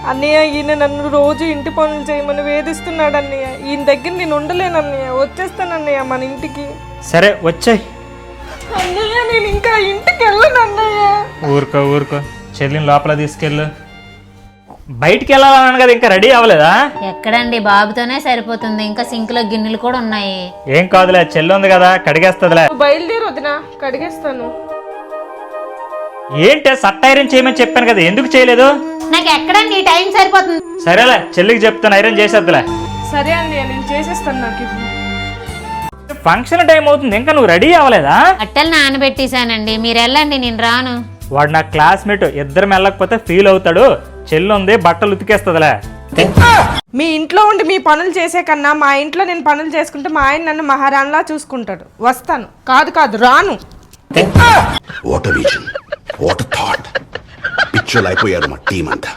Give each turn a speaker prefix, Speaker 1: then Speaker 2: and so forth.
Speaker 1: అన్నయ్య ఈయన నన్ను రోజు ఇంటి పనులు చేయమని వేధిస్తున్నాడు అన్నయ్య. ఈయన దగ్గర నేను ఉండలేను అన్నయ్య. వచ్చేస్తాను అన్నయ్య మన ఇంటికి.
Speaker 2: సరే వచ్చాయి
Speaker 1: అన్నయ్య నేను ఇంకా ఇంటికి వెళ్ళను అన్నయ్య.
Speaker 2: ఊరుకో చెల్లిని లోపల తీసుకెళ్ళు. బయటికి వెళ్ళాలన్నాను కదా, ఇంకా రెడీ అవ్వలేదా?
Speaker 3: ఎక్కడండి, బాబుతోనే సరిపోతుంది. ఇంకా సింక్ లో గిన్నెలు కూడా ఉన్నాయి.
Speaker 2: ఏం కాదులే, చెల్లి ఉంది కదా కడిగేస్తుందిలే.
Speaker 1: బయలుదేరి వదినా, కడిగేస్తాను.
Speaker 2: ఏంటే సట్ ఐరన్ చేయమని చెప్పాను కదా, ఎందుకు చేయలేదు?
Speaker 3: నాకు ఎక్కడండి టైం సరిపోతుంది.
Speaker 2: సరేలే, చెల్లికి చెప్తాను ఐరన్ చేసేద్దులే.
Speaker 1: సరే అన్నయ్య నేను చేసేస్తాను. నాకు ఇప్పుడు
Speaker 2: ఫంక్షన్ టైం అవుతుంది, ఇంకా నువ్వు రెడీ అవ్వలేదా?
Speaker 3: బట్టలు నానబెట్టేశానండి, మీరు వెళ్ళండి, నేను రాను.
Speaker 2: వాడు నా క్లాస్మేట్, ఇద్దరం వెళ్ళకపోతే ఫీల్ అవుతాడు. చెల్లి ఉంది, బట్టలు ఉతికేస్తుందిలే.
Speaker 1: మీ ఇంట్లో ఉండి మీ పనులు చేసే కన్నా మా ఇంట్లో నేను పనులు చేసుకుంటే మా ఆయన నన్ను మహారాణిలా చూసుకుంటాడు. వస్తాను. కాదు రాను.
Speaker 4: What vision, what thought. పిచ్చోలు అయిపోయారు మా టీం అంతా.